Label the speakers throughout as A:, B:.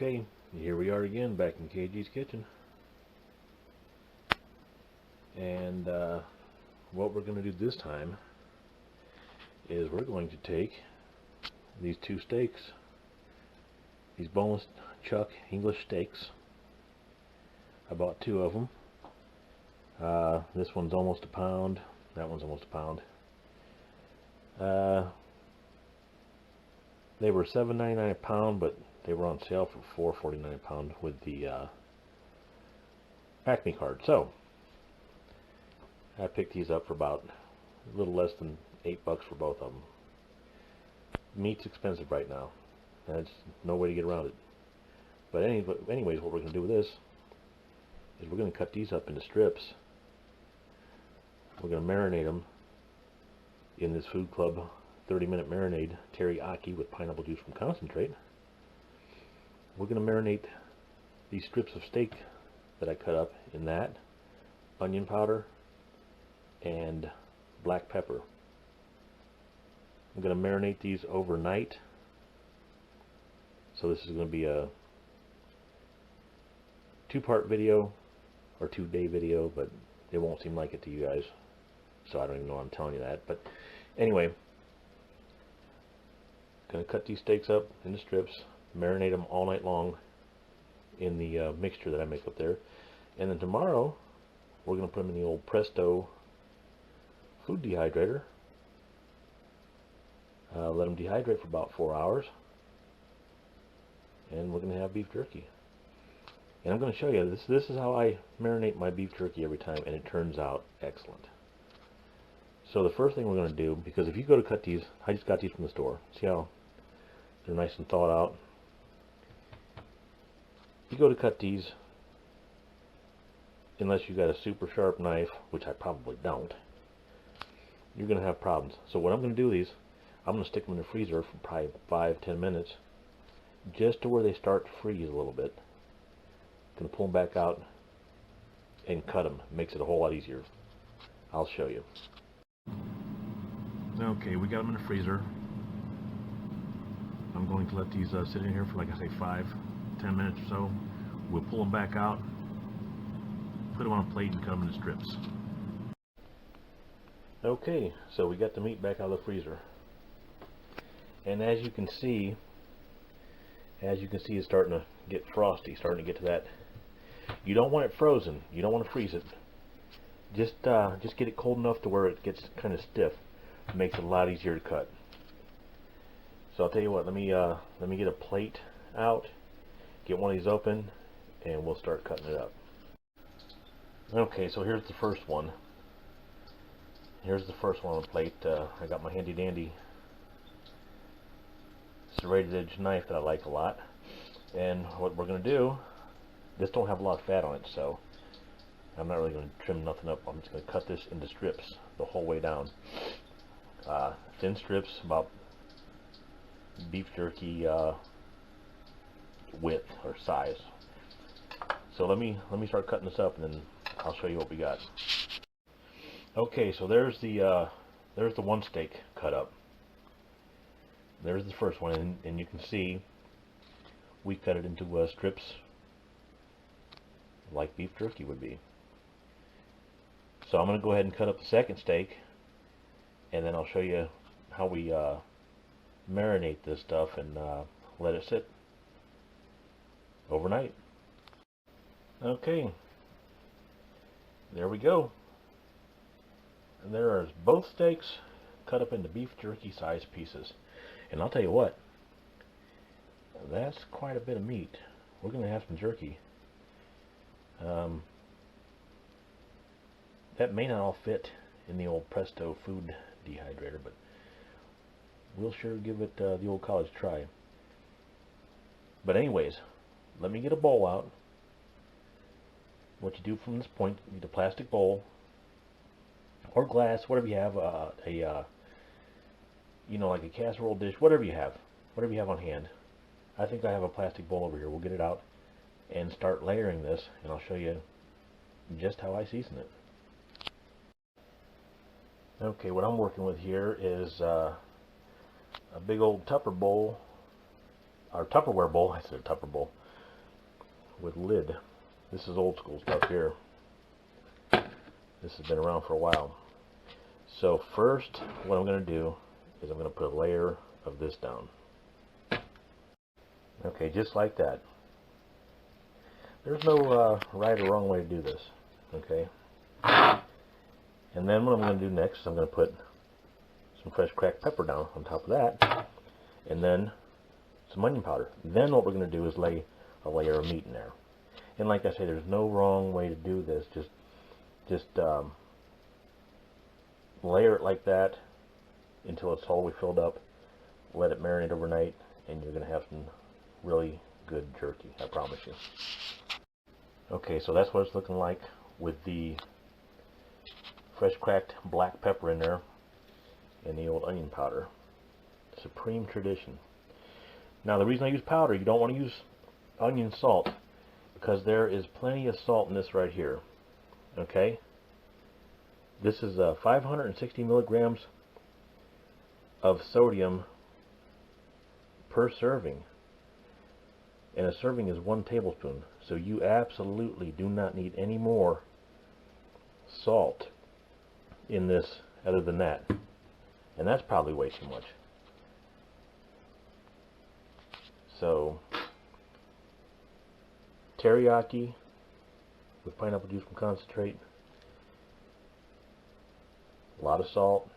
A: Okay, here we are again back in KG's kitchen. And what we're going to do this time is we're going to take these two steaks, these boneless chuck English steaks. I bought two of them. This one's almost a pound, that one's almost a pound. They were $7.99 a pound, but they were on sale for $4.49 a pound with the Acme card. So I picked these up for about a little less than $8 for both of them. Meat's expensive right now. There's no way to get around it. But anyways, what we're going to do with this is we're going to cut these up into strips. We're going to marinate them in this Food Club 30-minute marinade teriyaki with pineapple juice from concentrate. We're going to marinate these strips of steak that I cut up in that, onion powder, and black pepper. I'm going to marinate these overnight. So this is going to be a two-part video or two-day video, but it won't seem like it to you guys. So I don't even know I'm telling you that. But anyway, going to cut these steaks up into strips, marinate them all night long in the mixture that I make up there. And then tomorrow, we're going to put them in the old Presto food dehydrator. Let them dehydrate for about 4 hours. And we're going to have beef jerky. And I'm going to show you, this is how I marinate my beef jerky every time, and it turns out excellent. So the first thing we're going to do, because if you go to cut these, I just got these from the store. See how they're nice and thawed out? If you go to cut these, unless you got a super sharp knife, which I probably don't, you're going to have problems. So what I'm going to do is, I'm going to stick them in the freezer for probably 5-10 minutes, just to where they start to freeze a little bit. Going to pull them back out and cut them. Makes it a whole lot easier. I'll show you. Okay, we got them in the freezer. I'm going to let these sit in here for, like I say, 5-10 minutes or so. We'll pull them back out, put them on a plate, and cut them into strips. Okay, so we got the meat back out of the freezer, and as you can see, it's starting to get frosty, starting to get to that. You don't want it frozen. You don't want to freeze it. Just get it cold enough to where it gets kind of stiff. It makes it a lot easier to cut. So I'll tell you what. Let me get a plate out, get one of these open, and we'll start cutting it up. Okay, so here's the first one. Here's the first one on the plate. I got my handy dandy serrated edge knife that I like a lot. And what we're going to do, this don't have a lot of fat on it, so I'm not really going to trim nothing up. I'm just going to cut this into strips the whole way down. Thin strips, about beef jerky width or size. So let me start cutting this up, and then I'll show you what we got. Okay, so there's the one steak cut up. There's the first one, and you can see we cut it into strips like beef jerky would be. So I'm going to go ahead and cut up the second steak, and then I'll show you how we marinate this stuff and let it sit overnight. Okay, there we go. And there are both steaks cut up into beef jerky size pieces. And I'll tell you what, that's quite a bit of meat. We're going to have some jerky. That may not all fit in the old Presto food dehydrator, but we'll sure give it the old college try. But anyways, let me get a bowl out. What you do from this point, you need a plastic bowl or glass, whatever you have, like a casserole dish, whatever you have on hand. I think I have a plastic bowl over here. We'll get it out and start layering this, and I'll show you just how I season it. Okay, what I'm working with here is a big old Tupperware bowl. I said Tupper bowl. with lid. This is old school stuff here. This has been around for a while. So first, what I'm going to do is I'm going to put a layer of this down. Okay, just like that. There's no right or wrong way to do this. Okay. And then what I'm going to do next is I'm going to put some fresh cracked pepper down on top of that, and then some onion powder. Then what we're going to do is lay a layer of meat in there. And like I say, there's no wrong way to do this. Just layer it like that until it's all the way filled up. Let it marinate overnight, and you're going to have some really good jerky, I promise you. Okay, so that's what it's looking like with the fresh cracked black pepper in there and the old onion powder. Supreme tradition. Now the reason I use powder, you don't want to use onion salt, because there is plenty of salt in this right here. Okay? This is 560 milligrams of sodium per serving. And a serving is 1 tablespoon. So you absolutely do not need any more salt in this other than that. And that's probably way too much. So, teriyaki with pineapple juice from concentrate. A lot of salt.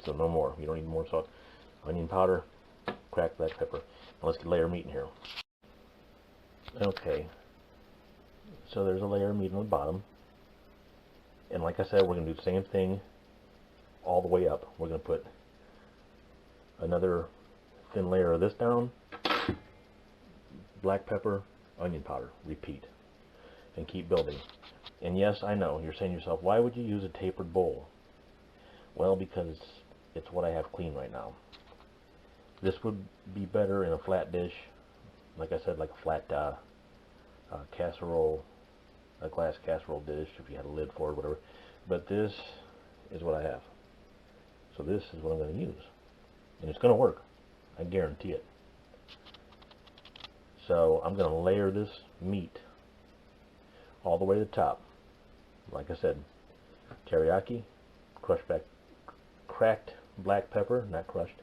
A: So no more. You don't need more salt. Onion powder, cracked black pepper. Now let's get a layer of meat in here. Okay. So there's a layer of meat on the bottom. And like I said, we're going to do the same thing all the way up. We're going to put another thin layer of this down. Black pepper, onion powder. Repeat. And keep building. And yes, I know, you're saying to yourself, why would you use a tapered bowl? Well, because it's what I have clean right now. This would be better in a flat dish, like I said, like a flat casserole, a glass casserole dish, if you had a lid for it, whatever. But this is what I have. So this is what I'm going to use. And it's going to work. I guarantee it. So I'm going to layer this meat all the way to the top. Like I said, teriyaki, cracked black pepper, not crushed,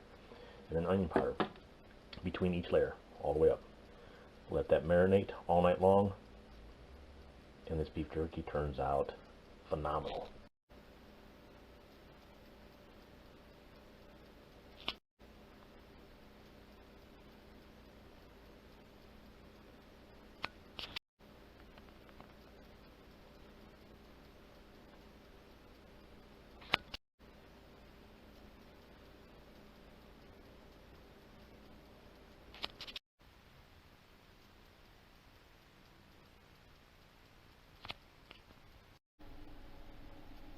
A: and then onion powder between each layer, all the way up. Let that marinate all night long, and this beef jerky turns out phenomenal.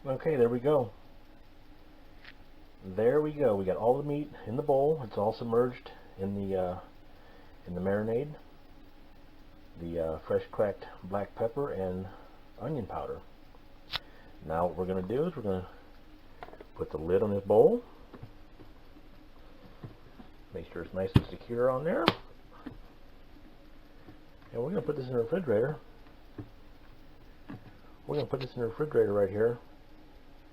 A: Okay, there we go. There we go. We got all the meat in the bowl. It's all submerged in the marinade, the fresh cracked black pepper and onion powder. Now what we're going to do is we're going to put the lid on this bowl. Make sure it's nice and secure on there. And we're going to put this in the refrigerator. We're going to put this in the refrigerator right here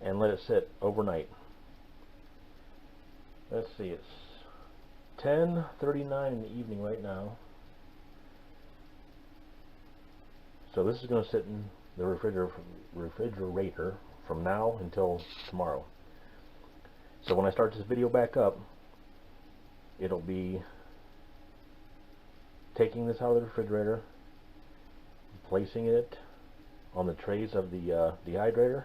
A: and let it sit overnight. Let's see, it's 10:39 in the evening right now. So this is going to sit in the refrigerator from now until tomorrow. So when I start this video back up, it'll be taking this out of the refrigerator, placing it on the trays of the dehydrator,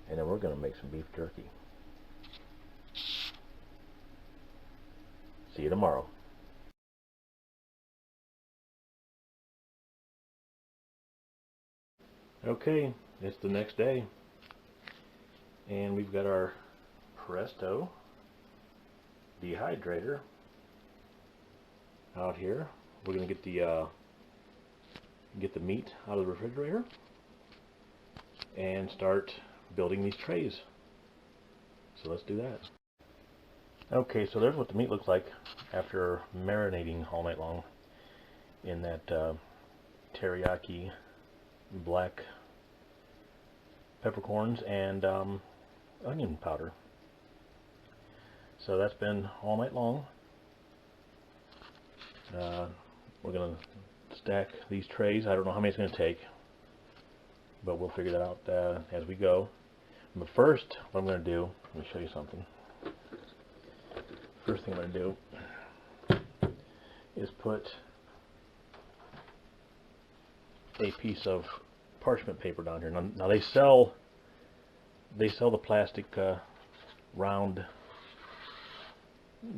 A: and then we're going to make some beef jerky. See you tomorrow. Okay, it's the next day, and we've got our Presto Dehydrator out here. We're going to get the meat out of the refrigerator and start building these trays. So let's do that. Okay, so there's what the meat looks like after marinating all night long in that teriyaki black peppercorns and onion powder. So that's been all night long. We're going to stack these trays. I don't know how many it's going to take, but we'll figure that out as we go. But first, what I'm going to do, let me show you something. First thing I'm going to do is put a piece of parchment paper down here. Now they sell the plastic round.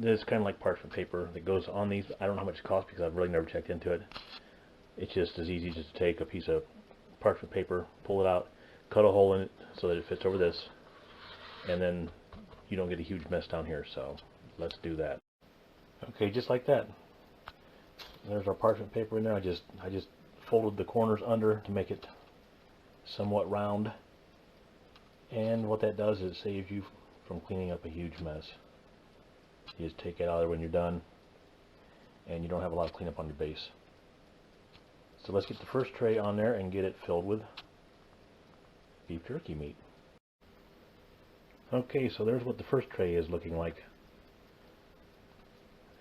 A: It's kind of like parchment paper that goes on these. I don't know how much it costs because I've really never checked into it. It's just as easy just to take a piece of parchment paper, pull it out, cut a hole in it so that it fits over this, and then you don't get a huge mess down here. So let's do that. Okay, just like that. There's our parchment paper in there. I just folded the corners under to make it somewhat round, and what that does is it saves you from cleaning up a huge mess. You just take it out of there when you're done, and you don't have a lot of cleanup on your base. So let's get the first tray on there and get it filled with beef jerky meat. Okay, so there's what the first tray is looking like.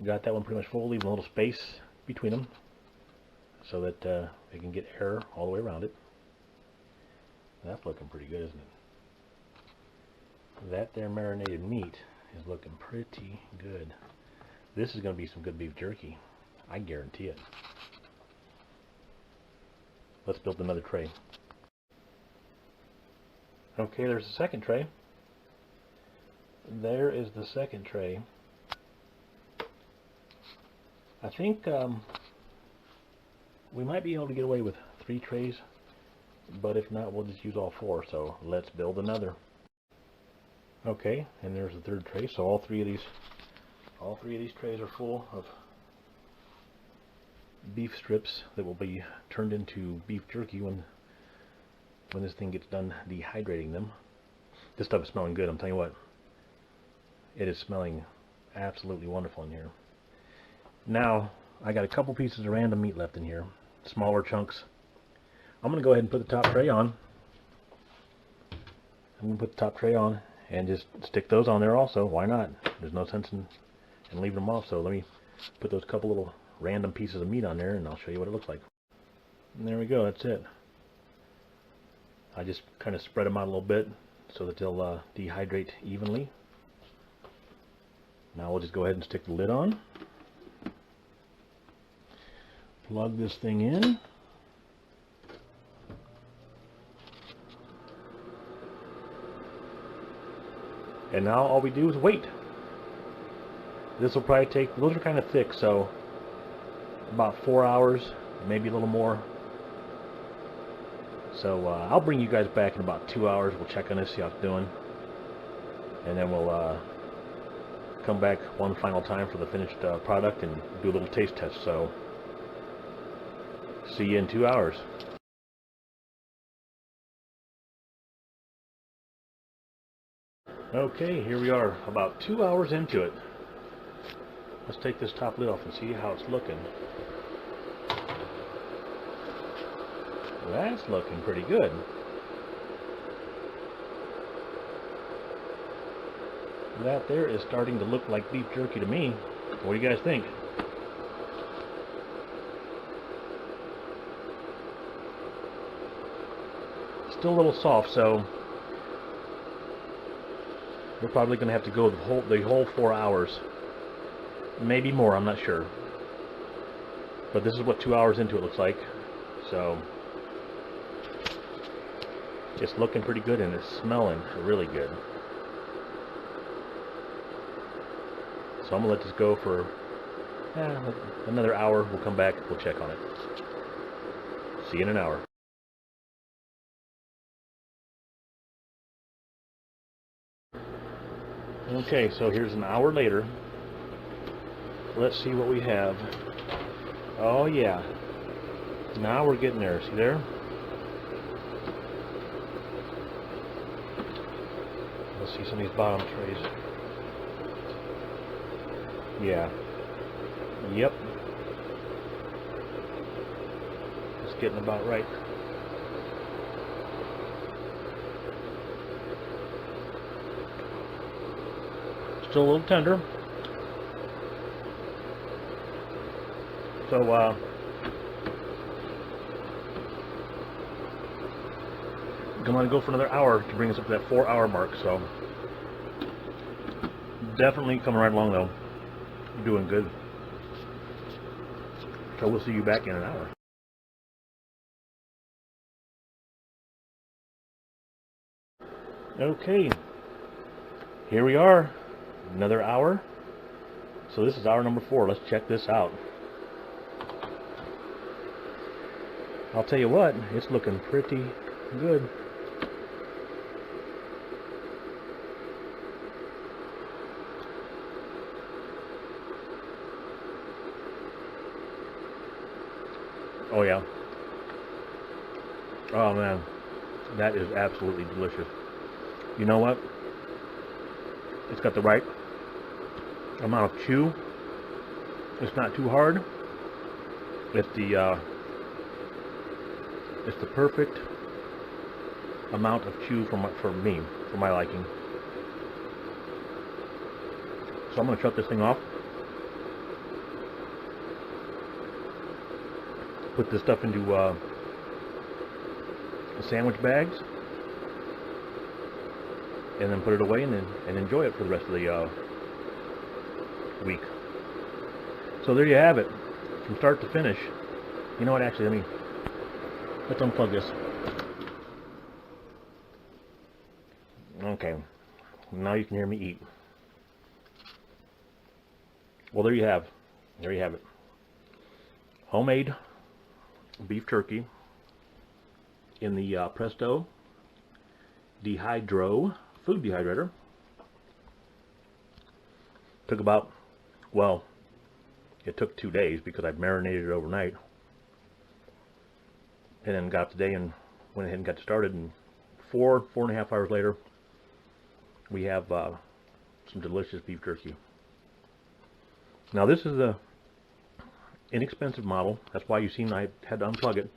A: Got that one pretty much full, leaving a little space between them so that they can get air all the way around it. That's looking pretty good, isn't it? That there marinated meat is looking pretty good. This is going to be some good beef jerky. I guarantee it. Let's build another tray. Okay, there's the second tray. There is the second tray. I think we might be able to get away with 3 trays, but if not, we'll just use all 4. So let's build another. Okay, and there's the third tray. So all three of these trays are full of beef strips that will be turned into beef jerky when this thing gets done dehydrating them. This stuff is smelling good. I'm telling you what, it is smelling absolutely wonderful in here. Now I got a couple pieces of random meat left in here, smaller chunks. I'm going to go ahead and put the top tray on. And just stick those on there also. Why not? There's no sense in leaving them off. So let me put those couple little random pieces of meat on there, and I'll show you what it looks like. And there we go. That's it. I just kind of spread them out a little bit so that they'll dehydrate evenly. Now we'll just go ahead and stick the lid on. Plug this thing in. And now all we do is wait. This will probably take, those are kind of thick, so about 4 hours, maybe a little more. So I'll bring you guys back in about 2 hours. We'll check on this, see how it's doing. And then we'll come back one final time for the finished product and do a little taste test. So see you in 2 hours. Okay, here we are, about 2 hours into it. Let's take this top lid off and see how it's looking. That's looking pretty good. That there is starting to look like beef jerky to me. What do you guys think? Still a little soft, so we're probably going to have to go the whole 4 hours. Maybe more, I'm not sure. But this is what 2 hours into it looks like. So it's looking pretty good, and it's smelling really good. So I'm going to let this go for another hour. We'll come back, we'll check on it. See you in an hour. Okay, so here's an hour later. Let's see what we have. Oh yeah. Now we're getting there. See there? Let's see some of these bottom trays. Yeah. Yep. It's getting about right. Still a little tender. So, I'm going to go for another hour to bring us up to that 4-hour mark. So, definitely coming right along though. You're doing good. So we'll see you back in an hour. Okay, here we are, another hour. So this is hour number 4. Let's check this out. I'll tell you what, it's looking pretty good. Oh yeah. Oh man, that is absolutely delicious. You know what? It's got the right amount of chew. It's not too hard. It's the perfect amount of chew for my liking. So I'm gonna shut this thing off. Put this stuff into sandwich bags, and then put it away, and enjoy it for the rest of the week. So there you have it, from start to finish. You know what? Actually, let's unplug this. Okay, now you can hear me eat. Well, there you have it. Homemade beef jerky in the Presto Dehydrator food dehydrator. Took about, well, it took 2 days because I marinated it overnight, and then got today and went ahead and got started. And 4.5 hours later, we have some delicious beef jerky. Now this is a inexpensive model. That's why you've seen I had to unplug it.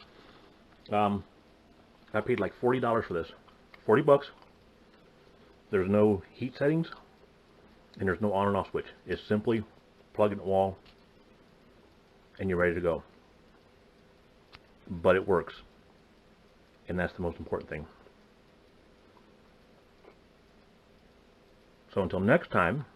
A: I paid like $40 for this. 40 bucks. There's no heat settings, and there's no on and off switch. It's simply plug in the wall, and you're ready to go. But it works, and that's the most important thing. So until next time,